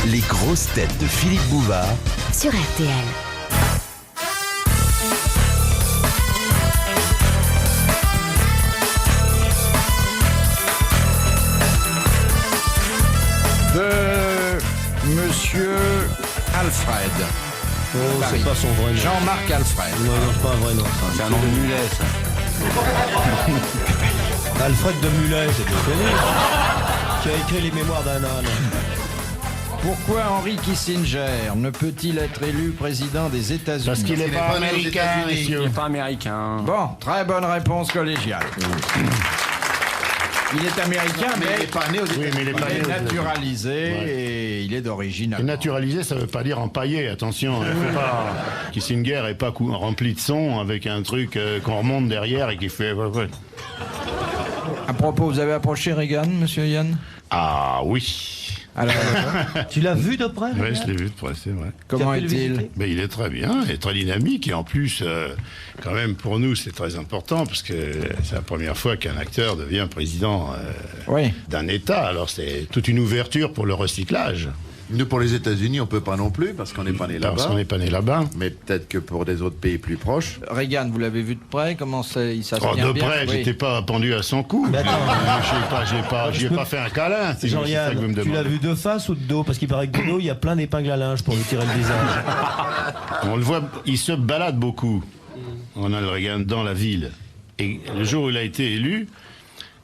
Les grosses têtes de Philippe Bouvard sur RTL. De Monsieur Alfred. Oh, c'est pas son vrai nom. Jean-Marc Alfred. Non, c'est pas un vrai nom. C'est un nom de mulet, ça. Alfred de Mulet, c'est bien connu. Qui a écrit les mémoires d'un âne. Pourquoi Henry Kissinger ne peut-il être élu président des États-Unis? Parce qu'il n'est pas américain, Il monsieur. n'est pas américain. Bon, très bonne réponse collégiale. Il est américain, mais il n'est pas né aux États-Unis. oui, mais il est, pas né aux naturalisé et il est d'origine Et allemande. naturalisé, ça veut pas dire empaillé, attention. Faut pas... Kissinger est pas rempli de son avec un truc qu'on remonte derrière et qui fait... À propos, vous avez approché Reagan, monsieur Yann? Ah oui. Alors, Tu l'as vu de près? Oui, je l'ai vu de près, c'est vrai. comment Tu as pu le est-il? visiter? Mais il est très bien, il est très dynamique et en plus, quand même pour nous, c'est très important parce que c'est la première fois qu'un acteur devient président Oui. d'un État. Alors c'est toute une ouverture pour le recyclage. Nous, pour les États-Unis, on peut pas non plus, parce qu'on n'est pas né Parce là-bas. qu'on n'est pas né là-bas. Mais peut-être que pour des autres pays plus proches. Reagan, vous l'avez vu de près? Comment ça se Oh, tient de bien? près, Oui. j'étais pas pendu à son cou. Mais attends. J'ai pas fait un câlin. C'est ça que vous Jean-Yann, me tu l'as demandez. vu de face ou de dos? Parce qu'il paraît que de dos, il y a plein d'épingles à linge pour lui tirer le visage. On le voit, il se balade beaucoup, Ronald Reagan, dans la ville. Et le jour où il a été élu,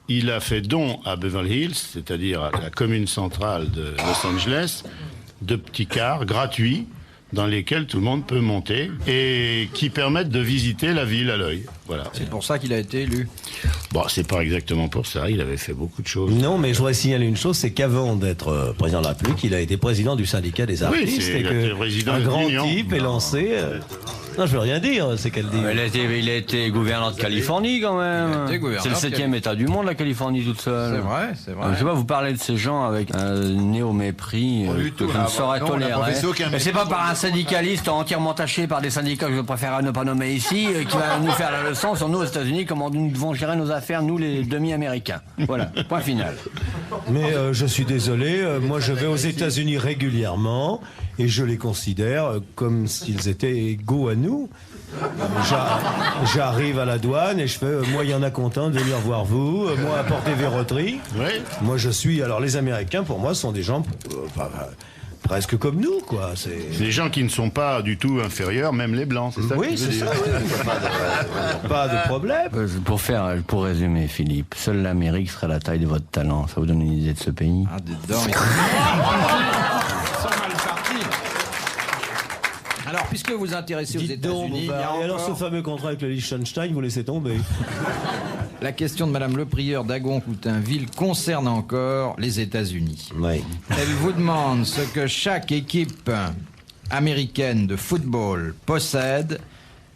il a fait don à Beverly Hills, c'est-à-dire à la commune centrale de Los Angeles, de petits cars gratuits dans lesquels tout le monde peut monter et qui permettent de visiter la ville à l'œil. Voilà. C'est pour ça qu'il a été élu. Bon, c'est pas exactement pour ça, il avait fait beaucoup de choses. Non, mais je voudrais signaler une chose, c'est qu'avant d'être président de la République, il a été président du syndicat des artistes. c'est- et il a que été président un de grand l'Union. type est lancé. Non, je veux rien dire, c'est qu'elle dit. Il a été gouverneur de Californie, quand même. Il a été gouverneur C'est le de 7e État du monde, la Californie, toute seule. C'est vrai, c'est vrai. Je sais pas, vous parlez de ces gens avec un néo-mépris du que tout, je ne là, saurais non, on n'a pas tolérer. fait aucun Mais c'est pas par un syndicaliste entièrement taché par des syndicats que je préfère ne pas nommer ici qui va nous faire la leçon sur nous aux États-Unis, comment nous devons gérer nos affaires, nous les demi-américains. Voilà, point final. Mais je suis désolé, moi je vais aux États-Unis régulièrement et je les considère comme s'ils étaient égaux à nous. J'arrive à la douane et je fais moi il y en a content de venir voir vous, moi apporter verroterie. Oui. Moi je suis, alors les Américains pour moi sont des gens presque comme nous quoi. C'est Des gens qui ne sont pas du tout inférieurs, même les blancs, c'est ça que oui tu veux c'est dire. ça. Oui. Pas de problème. Pour résumer, Philippe, seule l'Amérique serait la taille de votre talent. Ça vous donne une idée de ce pays? Ah, dedans, ils sont mal partis. Alors, puisque vous vous intéressez aux Dites donc, États-Unis, il y a et alors ce encore fameux contrat avec le Liechtenstein, vous laissez tomber. la question de Madame le Prieur d'Agon-Coutainville concerne encore les États-Unis. Oui. Elle vous demande ce que chaque équipe américaine de football possède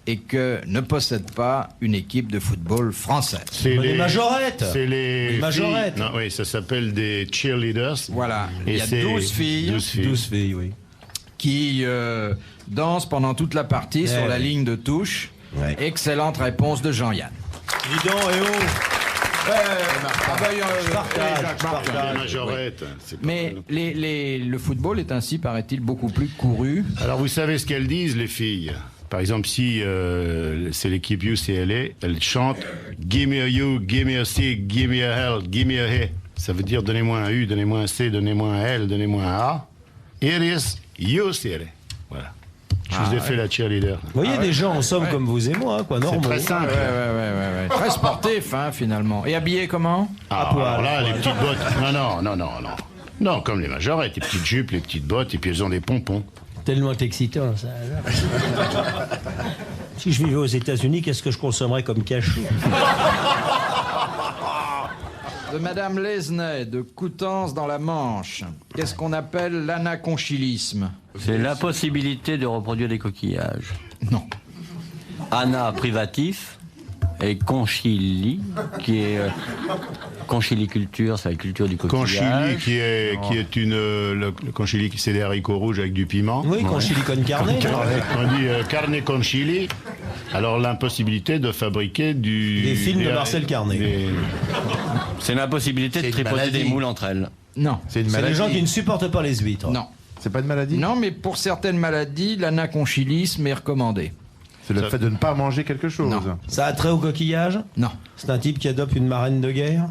et que ne possède pas une équipe de football française. C'est Les majorettes. C'est les majorettes. filles. Non, oui, ça s'appelle des cheerleaders. Voilà, Et il y a c'est 12 filles 12 filles. 12 filles, oui. qui dansent pendant toute la partie sur la oui. ligne de touche. Ouais. Excellente réponse de Jean-Yann. Dis donc, et oh Les partage. majorettes. c'est pas Mais mal. le football est ainsi, paraît-il, beaucoup plus couru. Alors vous savez ce qu'elles disent, les filles. Par exemple, si c'est l'équipe UCLA, elles chantent « Give me a U, give me a C, give me a L, give me a He ». Ça veut dire « Donnez-moi un U, donnez-moi un C, donnez-moi un L, donnez-moi un A ». It is UCLA. Voilà. Je vous ai fait la cheerleader. Vous voyez, des gens en somme comme vous et moi, quoi, C'est normaux. très simple. Ouais. Très sportif, hein, finalement. Et habillé comment? Ah, poil, alors là, à les poil. petites bottes. Non. Non, comme les majorettes, les petites jupes, les petites bottes, et puis elles ont des pompons. Tellement excitant, ça. Si je vivais aux États-Unis, qu'est-ce que je consommerais comme cachou? De Madame Lesnay, de Coutances dans la Manche. Qu'est-ce qu'on appelle l'anaconchilisme? C'est l'impossibilité de reproduire des coquillages. Non. Ana privatif et conchili, qui est conchiliculture, c'est la culture du coquillage. Conchili, qui est une. Le conchili, c'est des haricots rouges avec du piment. Oui, conchilicone carne. On dit carne conchili. Alors l'impossibilité de fabriquer Des films de Marcel Carnet. C'est l'impossibilité de une tripoter maladie. des moules entre elles. Non. C'est une C'est les maladie. gens qui ne supportent pas les huîtres. Non. C'est pas une maladie? Non, mais pour certaines maladies, l'anaconchilisme est recommandé. C'est le fait de ne pas manger quelque chose. Non. Ça a trait au coquillage? Non. C'est un type qui adopte une marraine de guerre?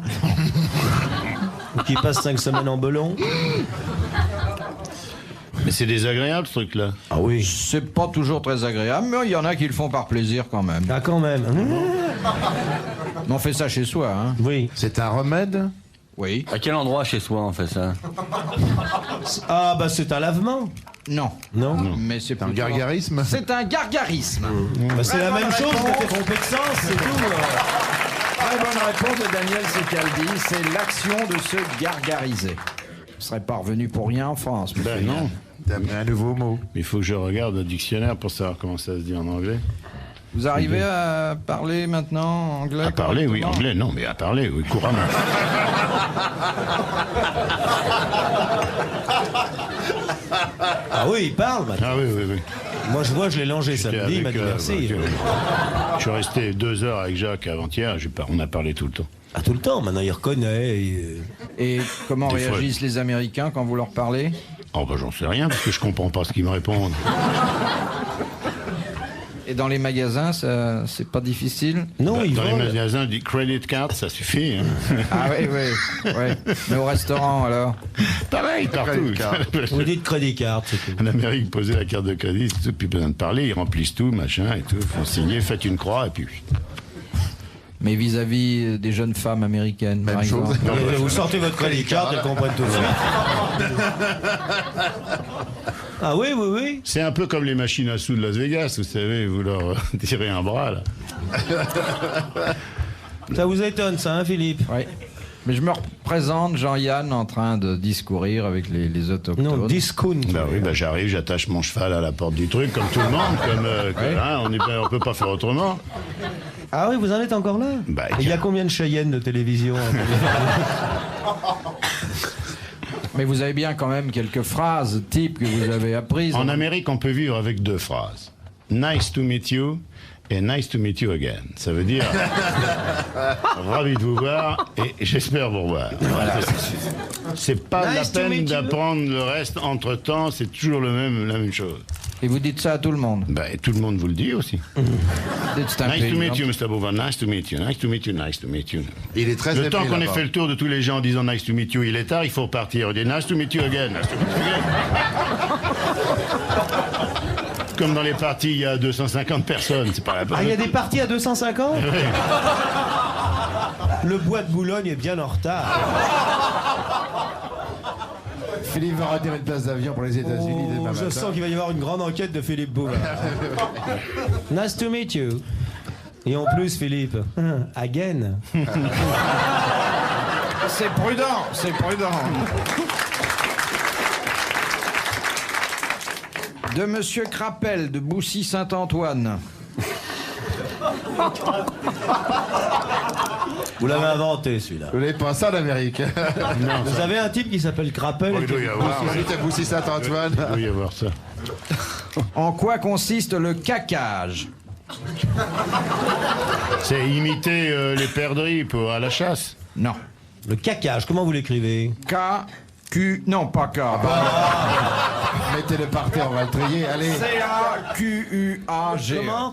Ou qui passe 5 semaines en belon? Mais c'est désagréable ce truc-là. Ah oui. C'est pas toujours très agréable, mais il y en a qui le font par plaisir quand même. Ah quand même. Mais on fait ça chez soi, hein. Oui. C'est un remède? Oui. À quel endroit chez soi on fait ça? Ah bah c'est un lavement. Non. Non, Mais c'est Un plutôt- gargarisme? C'est un gargarisme. Bah, c'est la Très même bonne chose, réponse. mais t'es trompé de sens, c'est tout. Très bonne réponse de Daniel Secaldi, c'est l'action de se gargariser. Vous ne serez pas revenu pour rien en France. monsieur Ben non. Yann. T'as mis un nouveau mot. Mais il faut que je regarde le dictionnaire pour savoir comment ça se dit en anglais. Vous arrivez à parler maintenant anglais? À parler, oui. correctement Anglais, non, mais à parler, oui, couramment. Ah oui, il parle maintenant. Ah oui, oui, oui. Moi je vois, je l'ai langé J'étais samedi, il m'a avec, dit merci. Je suis resté 2 heures avec Jacques avant-hier. On a parlé tout le temps. Ah tout le temps, maintenant il reconnaît. Et comment Des fois- réagissent les Américains quand vous leur parlez? Oh, bah, j'en sais rien, parce que je comprends pas ce qu'ils me répondent. Et dans les magasins, ça, c'est pas difficile? Non, Bah, il dans les vole. magasins, du credit card, ça suffit. Hein. Ah oui, oui. Ouais. Mais au restaurant, alors? Pareil, partout. Credit card. Vous dites crédit card, c'est tout. En Amérique, posez la carte de crédit, c'est tout, plus besoin de parler, ils remplissent tout, machin et tout. Faut signer, faites une croix et puis. Mais vis-à-vis des jeunes femmes américaines, par Même chose. exemple. Vous sortez votre crédit card, elles comprennent tout de suite. Ah oui, oui, oui. C'est un peu comme les machines à sous de Las Vegas, vous savez, vous leur tirez un bras là. Ça vous étonne, ça, hein, Philippe? Oui. Mais je me représente Jean-Yann en train de discourir avec les autochtones. Non, discount. Bah oui, bah j'arrive, j'attache mon cheval à la porte du truc, comme tout le monde, hein, on peut pas faire autrement. Ah oui, vous en êtes encore là? Bah, Et il y a combien de Cheyennes de télévision? Mais vous avez bien quand même quelques phrases types que vous avez apprises. En Amérique, on peut vivre avec 2 phrases. Nice to meet you et nice to meet you again. Ça veut dire ravi de vous voir et j'espère vous revoir. Voilà. C'est pas Nice la to peine meet you. d'apprendre le reste entre temps, c'est toujours la même chose. Et vous dites ça à tout le monde. Bah, et tout le monde vous le dit aussi. C'est un Nice to pays, meet hein. you, Mr. Bouvard. Nice to meet you. Nice to meet you. Nice to meet you. Il est très Le temps épais, qu'on ait là-bas. fait le tour de tous les gens en disant nice to meet you, il est tard, il faut repartir. On dit nice to meet you again. Nice to meet you again. Comme dans les parties, il y a 250 personnes, c'est pas la peine. Ah, il y a des parties à 250? Le bois de Boulogne est bien en retard. Philippe va retirer une place d'avion pour les États-Unis demain Je matin. sens qu'il va y avoir une grande enquête de Philippe Bouvard. Nice to meet you. Et en plus, Philippe, again. C'est prudent, c'est prudent. De Monsieur Crapel de Boussy-Saint-Antoine. Vous l'avez inventé, celui-là. Vous n'avez pas ça en Amérique? Vous avez un type qui s'appelle Crapel. Il doit y avoir, C'était à Boussy-Saint-Antoine. il doit y avoir ça. En quoi consiste le cacage? C'est imiter les perdrix à la chasse. Non. Le cacage, comment vous l'écrivez? K-Q... Non, pas K. Mettez-le par terre, on va le trier. Allez. C-A-Q-U-A-G.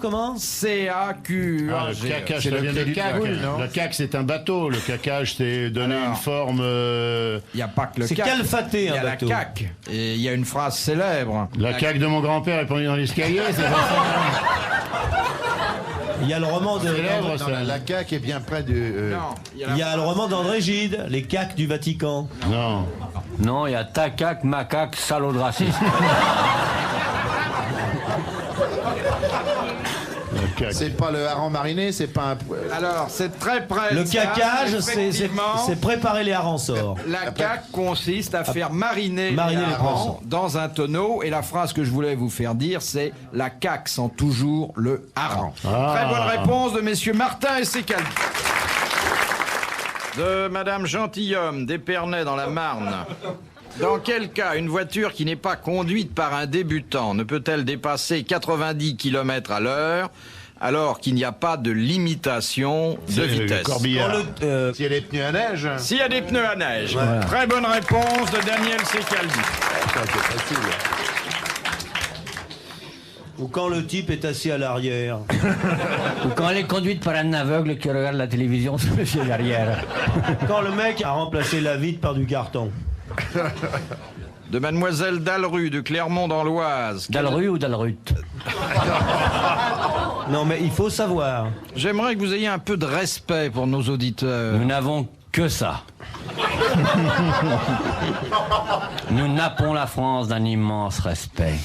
Comment? Ah, C-A-Q-U-A-G. le cacage, C'est ça le vient de crédit cac. de la cool, non? Le cac, c'est un bateau. Le cacage, c'est donner Alors. une forme. Il n'y a pas que le C'est cac. calfaté, Il y un a la bateau. cac. Et il y a une phrase célèbre. La caque de mon grand-père est pendue dans l'escalier, c'est pas ça. Il y a le roman de... Célèbre, Non, ça. la CAQ est bien près du... Non, Il y a le roman d'André Gide, Les cacs du Vatican. Non. Non, il y a tacac, macaque, salaud de raciste. Le cac. C'est pas le hareng mariné, c'est pas un... Alors, c'est très près. Le de ça. cacage, Effectivement, c'est préparer les harensorts. La cac consiste à faire mariner, mariner les harengs poissons. dans un tonneau. Et la phrase que je voulais vous faire dire, c'est la cac sent toujours le hareng. Ah. Très bonne réponse de messieurs Martin et Secaldi. De madame Gentilhomme d'Épernay dans la Marne. Dans quel cas une voiture qui n'est pas conduite par un débutant ne peut-elle dépasser 90 km à l'heure alors qu'il n'y a pas de limitation de C'est le vitesse. corbillard. S'il y a des pneus à neige. S'il y a des pneus à neige. Voilà. Très bonne réponse de Daniel Secaldi. Ça, c'est facile. Ou quand le type est assis à l'arrière. Ou quand elle est conduite par un aveugle qui regarde la télévision sur le pied derrière. Quand le mec a remplacé la vitre par du carton. De Mademoiselle Dalru de Clermont dans l'Oise. Dalru ou Dalrut? Non mais il faut savoir. J'aimerais que vous ayez un peu de respect pour nos auditeurs. Nous n'avons que ça. Nous nappons la France d'un immense respect.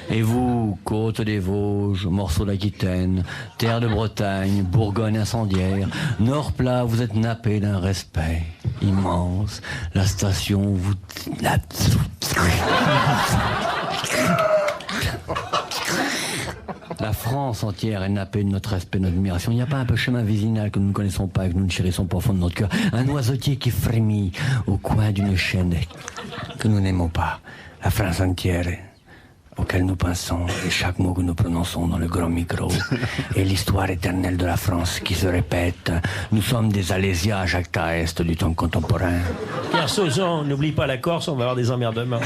Et vous, côte des Vosges, morceau d'Aquitaine, terre de Bretagne, Bourgogne incendiaire, Nord plat, vous êtes nappés d'un respect immense. La station vous... La France entière est nappée de notre respect, de notre admiration. Il n'y a pas un peu chemin visinal que nous ne connaissons pas et que nous ne chérissons pas au fond de notre cœur. Un oiseautier qui frémit au coin d'une chaîne que nous n'aimons pas. La France entière auquel nous pensons et chaque mot que nous prononçons dans le grand micro est l'histoire éternelle de la France qui se répète. Nous sommes des Alésias Jacques Taest du temps contemporain. Pierre Sauzon, n'oublie pas la Corse, on va avoir des emmerdements.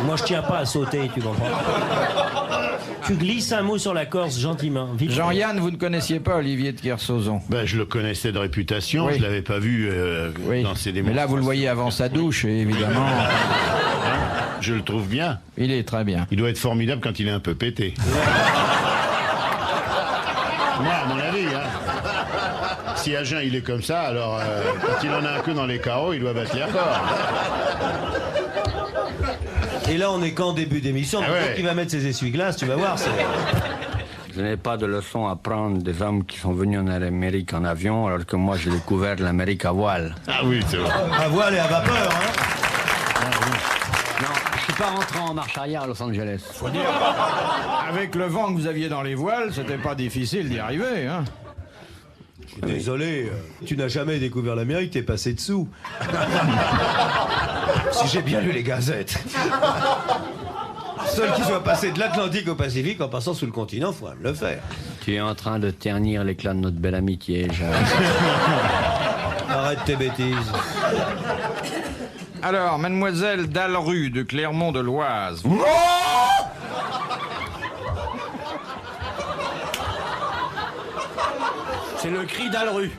Moi, je tiens pas à sauter, tu comprends. Tu glisses un mot sur la Corse gentiment. Vite. Jean-Yann, vous ne connaissiez pas Olivier de Kersauzon? Ben, je le connaissais de réputation, Oui. je l'avais pas vu Oui. dans ses Mais démonstrations. là, vous le voyez avant sa douche, et évidemment, Je le trouve bien. il est très bien. Il doit être formidable quand il est un peu pété. Moi, à mon avis, hein. Si à jeun il est comme ça, alors quand il en a un coup dans les carreaux, il doit battre les records. Et là on est qu'en début d'émission. Ah ouais. Donc il va mettre ses essuie-glaces, tu vas voir. Je n'ai pas de leçon à prendre des hommes qui sont venus en Amérique en avion, alors que moi j'ai découvert l'Amérique à voile. Ah oui, c'est vrai. À voile et à vapeur, hein. Non, je suis pas rentré en marche arrière à Los Angeles. Avec le vent que vous aviez dans les voiles, c'était pas difficile d'y arriver, hein. Désolé, tu n'as jamais découvert l'Amérique, t'es passé dessous. Si j'ai bien lu les gazettes. Seul qui soit passé de l'Atlantique au Pacifique en passant sous le continent, faut le faire. Tu es en train de ternir l'éclat de notre belle amitié, Jacques. Arrête tes bêtises. Alors, Mademoiselle Dalru de Clermont de l'Oise. C'est le cri d'Alru.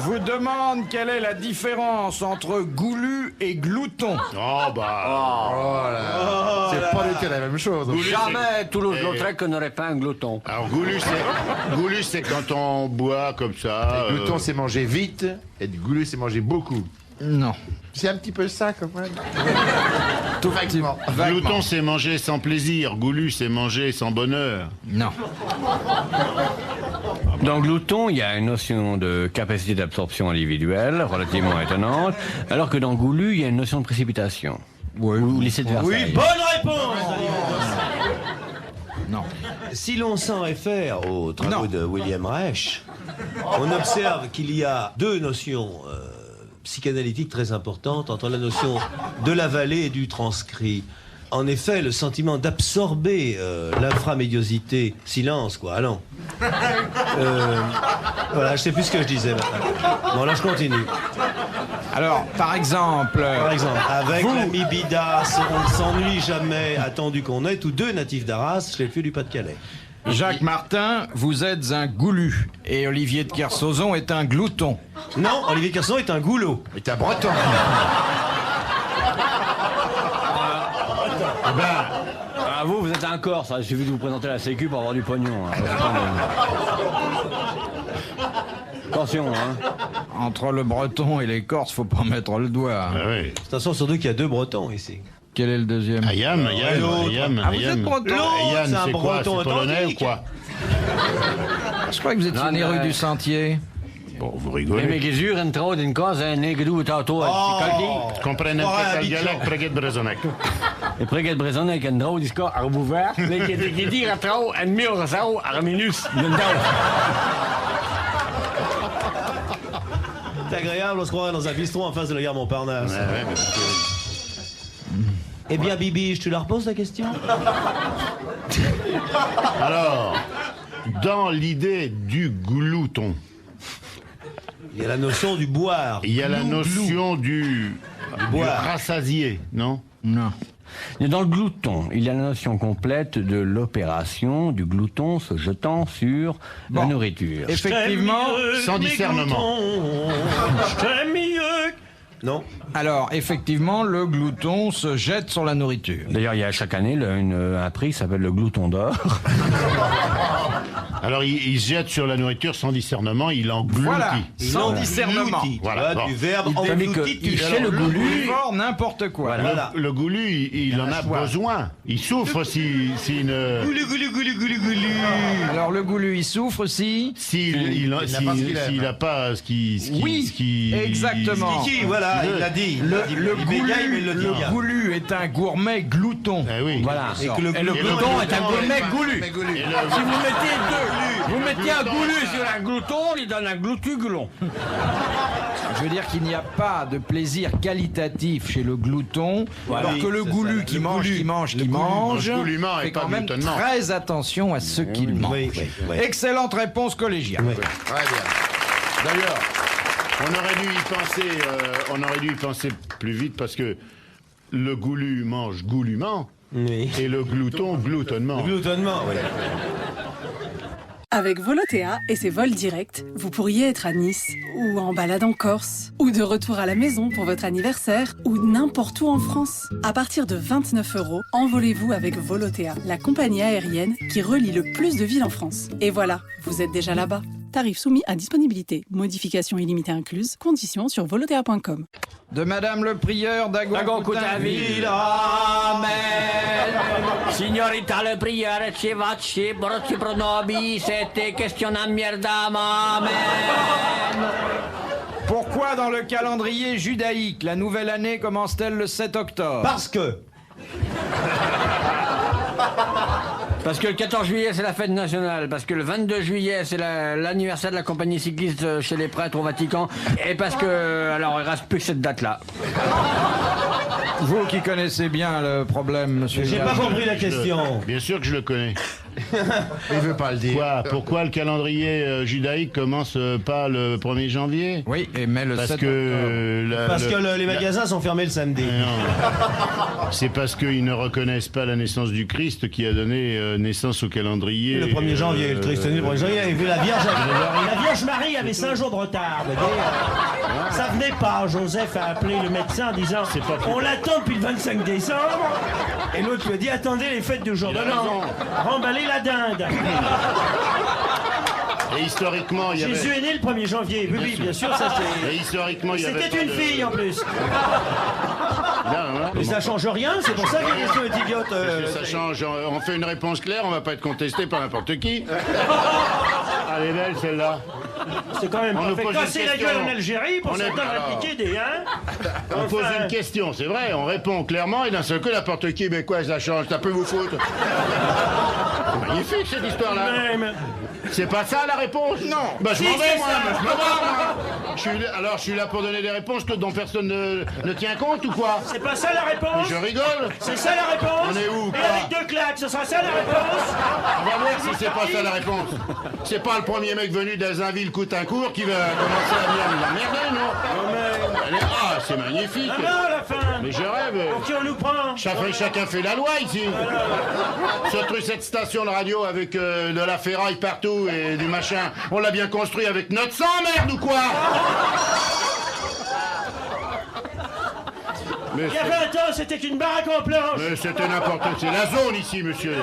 Vous demande quelle est la différence entre goulu et glouton. Oh bah. C'est pas du tout la même chose. Jamais Toulouse-Lautrec n'aurait pas un glouton. Alors goulu, c'est quand on boit comme ça. Le glouton, c'est manger vite, et du goulu, c'est manger beaucoup. Non. C'est un petit peu ça, quand même. Tout vaguement. Glouton, c'est manger sans plaisir. Goulu, c'est manger sans bonheur. Non. Dans glouton, il y a une notion de capacité d'absorption individuelle relativement étonnante, alors que dans goulu, il y a une notion de précipitation. Ou lycée de Versailles. Oui, bonne réponse. Non. Si l'on s'en réfère aux travaux de William Reich, on observe qu'il y a deux notions psychanalytiques très importantes entre la notion de la vallée et du transcrit. En effet, le sentiment d'absorber l'inframédiosité, silence quoi, allons. Voilà, je sais plus ce que je disais maintenant. Bon là je continue. Alors, par exemple, Avec l'ami Bidas, on ne s'ennuie jamais, attendu qu'on est tous deux natifs d'Arras, chef-lieu du Pas-de-Calais. Jacques Martin, vous êtes un goulu. Et Olivier de Kersauzon est un glouton. Non, Olivier Kersauzon est un goulot. Et t'es un breton. Ah, vous êtes un Corse, il suffit de vous présenter à la Sécu pour avoir du pognon. Hein. Attention, hein. Entre le breton et les Corses, faut pas mettre le doigt. Ah oui. Attention, surtout qu'il y a deux Bretons ici. Quel est le deuxième? Ayam. Ah, vous êtes breton? Ayam, c'est un c'est quoi? breton C'est polonais ou authentique. quoi? Je crois que vous êtes Non, né mais- rue du Sentier. Bon, vous Mais rigolez. gesur entrò din cosa ne gdu tato Comprenez quel dialecte preget brezonek. E preget brezonek en drau disco arbouver, le che dire trau en mur sau arminus C'est agréable, on se croirait dans un bistrot en face de la gare Montparnasse. Eh bien, Bibi, je te la repose la question. Alors, dans l'idée du glouton, Il y a la notion du boire. il y a la notion du rassasié, non? Non. Et dans le glouton, il y a la notion complète de l'opération du glouton se jetant sur la nourriture. Effectivement, sans discernement. Je t'aime mieux. Non. alors, effectivement, le glouton se jette sur la nourriture. D'ailleurs, il y a chaque année un prix qui s'appelle le glouton d'or. Alors, il se jette sur la nourriture sans discernement, il engloutit. Voilà, sans discernement. Englouti, Voilà, tu vois, bon. du verbe Tandis que englouti. chez le goulu, Il vore n'importe quoi. Voilà. Le goulu, il en a besoin. Il souffre s'il ne... Goulu, goulu, goulu, goulu, goulu. Alors, le goulu, il souffre si... S'il n'a pas ce qui... Oui, exactement. Kiki, voilà, il l'a dit. Le bégaye, mais il le dit goulu, bien. goulu est un gourmet glouton. Eh oui. voilà. Et que le Et le glouton glouton est un gourmet goulu. Et le- Si vous mettiez un goulu sur un glouton, il donne un gloutu-goulon. Je veux dire qu'il n'y a pas de plaisir qualitatif chez le glouton, alors que le goulu qui mange, qui mange, qui mange, goulument et fait pas quand même gloutonnement. très attention à ce qu'il mange. Oui, oui, oui. Excellente réponse collégiale. Oui. Très bien. D'ailleurs, on aurait dû y penser plus vite parce que le goulu mange goulument Oui. et le glouton gloutonnement. Gloutonnement, oui. Avec Volotea et ses vols directs, vous pourriez être à Nice, ou en balade en Corse, ou de retour à la maison pour votre anniversaire, ou n'importe où en France. À partir de 29 €, envolez-vous avec Volotea, la compagnie aérienne qui relie le plus de villes en France. Et voilà, vous êtes déjà là-bas. Tarifs soumis à disponibilité. Modifications illimitées incluses. Conditions sur volotea.com. De Madame le prieur d'Agon-Coutainville. Signorita le priore ci vacci brocci pronobi sette questionam mierdam amen. Pourquoi dans le calendrier judaïque, la nouvelle année commence-t-elle le 7 octobre? Parce que. Parce que le 14 juillet c'est la fête nationale, parce que le 22 juillet c'est l'anniversaire de la compagnie cycliste chez les prêtres au Vatican, et parce que alors il reste plus que cette date là. Vous qui connaissez bien le problème, monsieur. J'ai pas compris la question. Bien sûr que je le connais. Il veut pas le dire. Pourquoi le calendrier judaïque commence pas le 1er janvier? Oui, mais le Parce 7 que... Parce que les magasins sont fermés le samedi. Non. C'est parce qu'ils ne reconnaissent pas la naissance du Christ qui a donné naissance au calendrier. Le 1er janvier, le Christ est né le 1er janvier, avait vu la Vierge. La Vierge Marie avait 5 jours de retard. vous voyez. Ça venait pas. Joseph a appelé le médecin en disant on l'attend depuis le 25 décembre. Et l'autre lui a dit attendez les fêtes du jour de l'an. Remballez la dinde. Et historiquement, il y avait... Jésus est né le 1er janvier. Oui, bien sûr, ça Et c'est. historiquement, il y avait... C'était une fille en plus. Non, Mais ça change rien, c'est pour ça que la question est idiote. ça change, on fait une réponse claire, on va pas être contesté par n'importe qui. Elle est belle celle-là. C'est quand même On pas nous fait pose une casser la question. gueule en Algérie pour On est- certains répliquer des On pose Enfin. une question, c'est vrai, on répond clairement et d'un seul coup n'importe qui, mais quoi ça change, ça peut vous foutre. C'est magnifique cette histoire-là. Même. C'est pas ça la réponse? Non. Bah je Si, m'en vais c'est moi, ça. bah, je me barre moi. Alors je suis là pour donner des réponses dont personne ne tient compte ou quoi? C'est pas ça la réponse. Je rigole. C'est ça la réponse. On est où, Et quoi avec 2 claques, ce sera ça la réponse. On va voir si c'est pas ça la réponse. C'est pas le premier mec venu d'Azinville-Coutaincourt qui va commencer à venir nous emmerder, non? Ah, c'est magnifique. Ah non, à la fin. Mais je rêve. Pour qui on nous prend? Chacun fait la loi ici. Cette station de radio avec de la ferraille partout et du machin, on l'a bien construit avec notre sang, merde ou quoi? Mais Il y a 20 ans, c'était une baraque en planche. c'était n'importe quoi. C'est la zone ici, monsieur.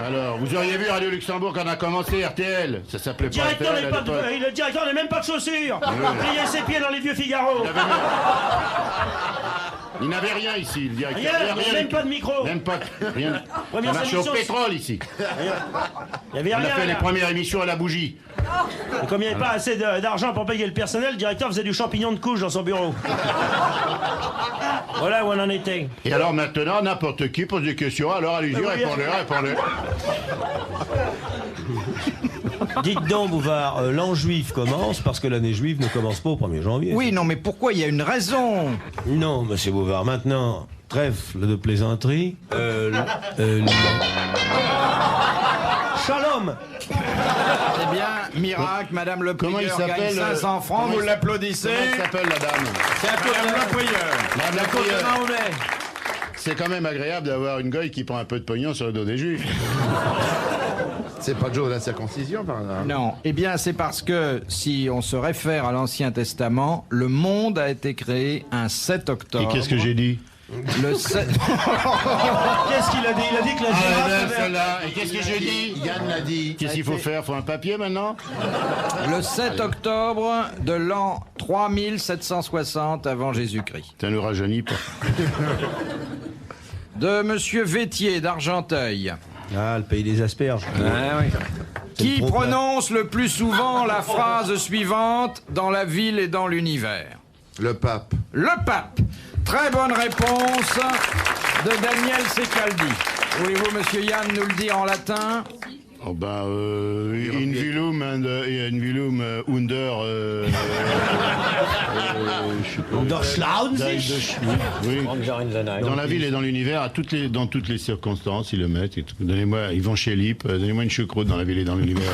Alors, vous auriez vu Radio Luxembourg quand on a commencé RTL. Ça s'appelait pas Directeur RTL n'est à pas l'époque. le directeur n'a même pas de chaussures. Pliait ses pieds dans les vieux Figaro. Il n'avait rien ici, le directeur. Rien, Il y avait même pas de micro. Même pas rien. Première On marchait au émission, pétrole ici. Il y avait On a rien. fait les là. premières émissions à la bougie. Et comme il n'y avait pas assez d'argent pour payer le personnel, le directeur faisait du champignon de couche dans son bureau. Voilà où on en était. Et alors maintenant, n'importe qui pose des questions. Alors allez-y, Oui, répondez. Dites donc, Bouvard, l'an juif commence parce que l'année juive ne commence pas au 1er janvier. Oui, non, mais pourquoi? Il y a une raison. Non, monsieur Bouvard, maintenant, trèfle de plaisanterie. Shalom. Eh bien, miracle, Madame Le Comment il Prieur gagne s'appelle 500 francs, vous l'applaudissez. Comment elle s'appelle la dame? C'est Madame Le Prieur. Madame La la côte de Prieur. Mahomet. C'est quand même agréable d'avoir une goye qui prend un peu de pognon sur le dos des juifs. C'est pas Joe de la circoncision, par exemple. Non, eh bien c'est parce que si on se réfère à l'Ancien Testament, le monde a été créé un 7 octobre. Et qu'est-ce que j'ai dit? Le 7... Qu'est-ce qu'il a dit? Il a dit que la girafe avait... Et qu'est-ce que j'ai dit? Yann l'a dit. Qu'est-ce qu'il faut faire? Faut un papier maintenant? le 7 octobre de l'an 3760 avant Jésus-Christ. Ça nous rajeunit pas. De Monsieur Vétier d'Argenteuil, Ah, le pays des asperges. qui le trop-plein. prononce le plus souvent la phrase suivante dans la ville et dans l'univers. Le pape. Le pape. Très bonne réponse de Daniel Secaldi. Voulez-vous, Monsieur Yann, nous le dire en latin? Oh ben, in vilum under... Oui. Dans la ville et dans l'univers, dans toutes les circonstances, ils le mettent. Donnez-moi, ils vont chez Lip, donnez-moi une choucroute dans la ville et dans l'univers.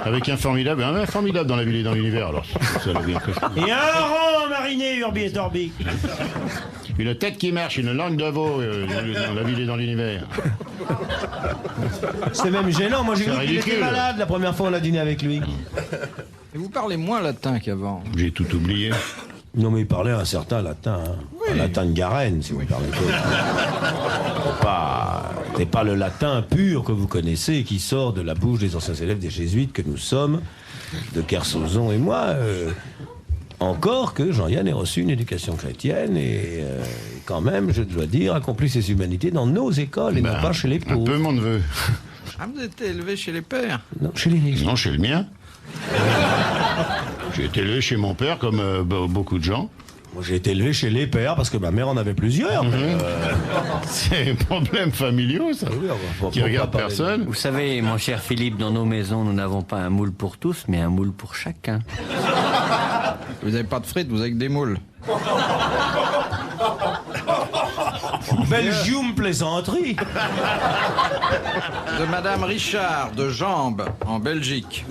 Avec un formidable dans la ville et dans l'univers. Alors, ça l'a bien fait. Et un rang mariné, Urbi et Torbi. Une tête qui marche, une langue de veau dans la ville et dans l'univers. C'est même gênant. Moi, j'ai C'est vu qu'il était ridicule. malade la première fois on a dîné avec lui. Et vous parlez moins latin qu'avant. J'ai tout oublié. Non, mais il parlait un certain latin. Hein. Un latin de Garenne, si vous me permettez. C'est pas le latin pur que vous connaissez qui sort de la bouche des anciens élèves des jésuites que nous sommes, de Kersozon et moi. Encore que Jean-Yann ait reçu une éducation chrétienne et quand même, je dois dire, accompli ses humanités dans nos écoles et non pas chez les Un pauvres. peu mon neveu. Ah, vous êtes élevé chez les pères? Non, chez les riches. Non, chez le mien. J'ai été élevé chez mon père, comme beaucoup de gens. Moi, j'ai été élevé chez les pères parce que ma mère en avait plusieurs. mais, C'est des problèmes familiaux, ça. oui, on va Qui pas regardent parler. personne. Vous savez, mon cher Philippe, dans nos maisons, nous n'avons pas un moule pour tous, mais un moule pour chacun. Vous n'avez pas de frites, vous avez que des moules. Belgium plaisanterie. De Madame Richard de Jambes, en Belgique.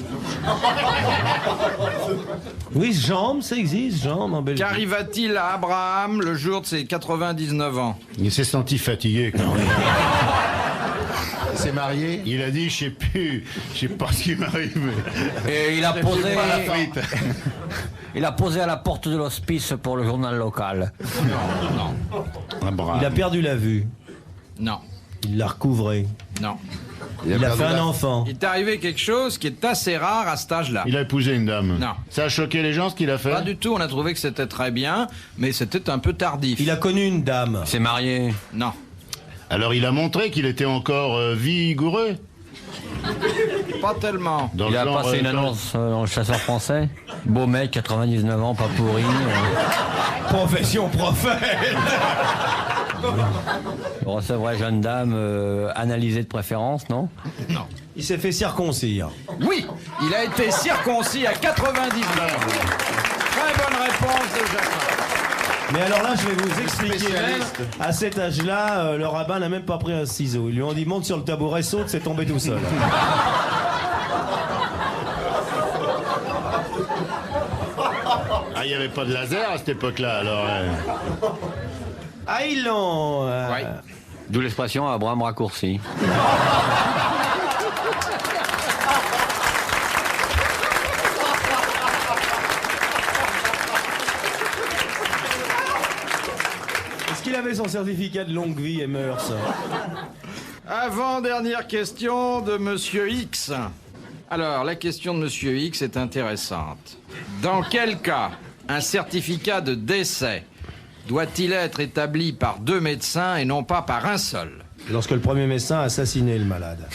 Oui, jambes, ça existe, jambes en Belgique. Qu'arriva-t-il à Abraham le jour de ses 99 ans? Il s'est senti fatigué quand même. Il s'est marié. Il a dit, je sais pas ce qui m'arrive. Et il a posé... Pas la frite. Il a posé à la porte de l'hospice pour le journal local. Abraham. Il a perdu la vue. Non, Il l'a recouvré. non. Il a fait un enfant. Il est arrivé quelque chose qui est assez rare à cet âge-là. Il a épousé une dame. Non. Ça a choqué les gens ce qu'il a fait? Pas du tout, on a trouvé que c'était très bien, mais c'était un peu tardif. Il a connu une dame. Il s'est marié. Non. Alors il a montré qu'il était encore vigoureux. Pas tellement. Dans Il le a genre, passé une annonce dans le Chasseur français. Beau mec, 99 ans, pas pourri. Profession prophète. Recevrait jeune dame analysée de préférence, non? Il s'est fait circoncire. Oui, il a été circoncis à 99. Très bonne réponse de Jacques. Mais alors là, je vais vous expliquer même, à cet âge-là, le rabbin n'a même pas pris un ciseau. Ils lui ont dit monte sur le tabouret, saute, c'est tombé tout seul. Ah, il n'y avait pas de laser à cette époque-là, alors. Ah, ils l'ont. Ouais. D'où l'expression Abraham raccourci. Est-ce qu'il avait son certificat de longue vie et mœurs? Avant-dernière question de Monsieur X. Alors, la question de Monsieur X est intéressante. Dans quel cas un certificat de décès doit-il être établi par 2 médecins et non pas par un seul? Lorsque le premier médecin a assassiné le malade.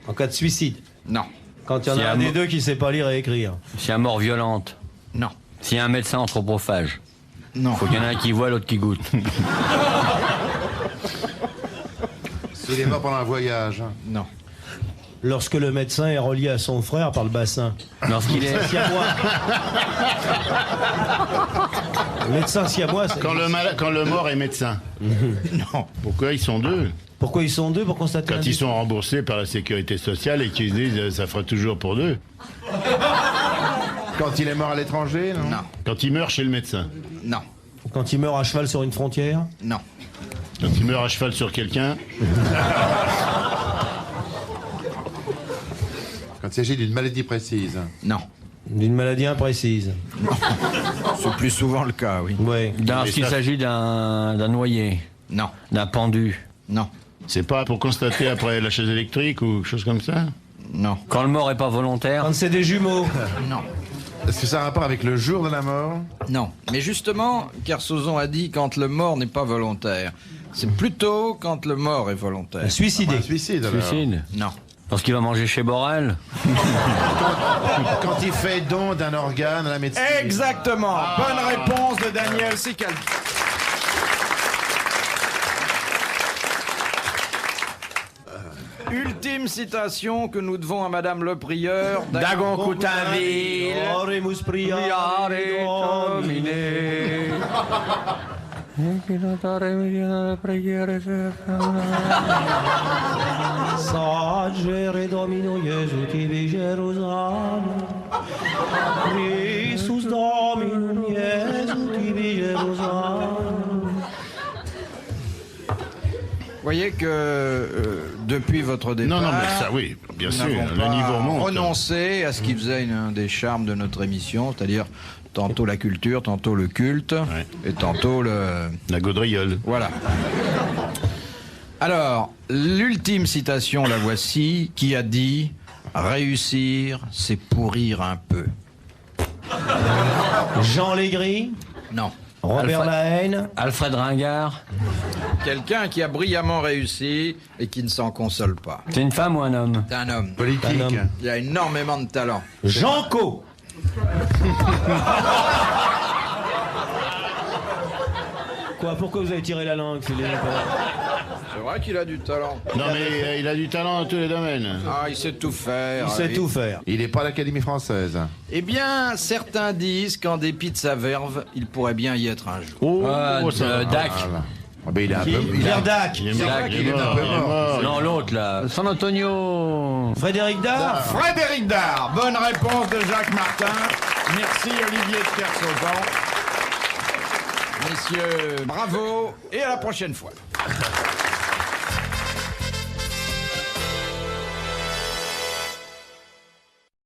En cas de suicide. Non. Quand il y en Si a un un des mo- deux qui sait pas lire et écrire. S'il y a mort violente. Non. S'il y a un médecin anthropophage. Non. Faut qu'il y en ait un qui voit, l'autre qui goûte. S'il est mort pendant un voyage. Non. Lorsque le médecin est relié à son frère par le bassin. Lorsqu'il est... Siamois. Le médecin siamois, c'est... Quand le mort est médecin. Non. Pourquoi ils sont deux? Pourquoi ils sont deux pour constater Quand ils sont remboursés par la sécurité sociale et qu'ils disent ça fera toujours pour deux. Quand il est mort à l'étranger, non? Non. Quand il meurt chez le médecin. Non. Quand il meurt à cheval sur une frontière? Non. Quand il meurt à cheval sur quelqu'un. Quand il s'agit d'une maladie précise. Non. D'une maladie imprécise. C'est plus souvent le cas, oui. Ouais. Lorsqu'il s'agit d'un noyé, Non. d'un pendu. Non. C'est pas pour constater après la chaise électrique ou quelque chose comme ça? Non. Quand le mort est pas volontaire. Quand c'est des jumeaux. Non. Est-ce que ça a un rapport avec le jour de la mort? Non. Mais justement, Kersozon a dit quand le mort n'est pas volontaire. C'est plutôt quand le mort est volontaire. Suicidé. Un suicide, alors. Suicide. Non. Lorsqu'il va manger chez Borel. Quand il fait don d'un organe à la médecine. Exactement. Bonne réponse de Daniel Sicaldi. Ultime citation que nous devons à Madame le Prieur Dagon Coutainville. Oremus Priare priare Domine. Sagere Domino Iesu tibi Jerusalem. Christus Dominum Iesu tibi Jerusalem. Vous voyez que depuis votre départ, Non, mais ça, oui, bien nous sûr, n'avons le pas niveau monte. renoncé à ce qui faisait un des charmes de notre émission, c'est-à-dire tantôt la culture, tantôt le culte, et tantôt le... La gaudriole. Voilà. Alors, l'ultime citation, la voici, qui a dit « Réussir, c'est pourrir un peu Jean Légris. ». Non. Robert Lahaine. Alfred Ringard. Quelqu'un qui a brillamment réussi et qui ne s'en console pas. C'est une femme ou un homme? C'est un homme. Politique. Un homme. Il a énormément de talent. Jean Co. Quoi? Pourquoi vous avez tiré la langue, Philippe? C'est vrai qu'il a du talent. Non, mais il a du talent dans tous les domaines. Ah, il sait tout faire. Il sait oui. tout faire. Il n'est pas à l'Académie française. Eh bien, certains disent qu'en dépit de sa verve, il pourrait bien y être un jour. Oh, ça va. Dac. Ah, ben, il est un peu. Pierre Dac. Il est mort, Dac, il est mort, il est mort. Non, l'autre là. San Antonio. Frédéric Dard. Frédéric Dard. Bonne réponse de Jacques Martin. Merci Olivier de Kersauzon. Messieurs, bravo et à la prochaine fois.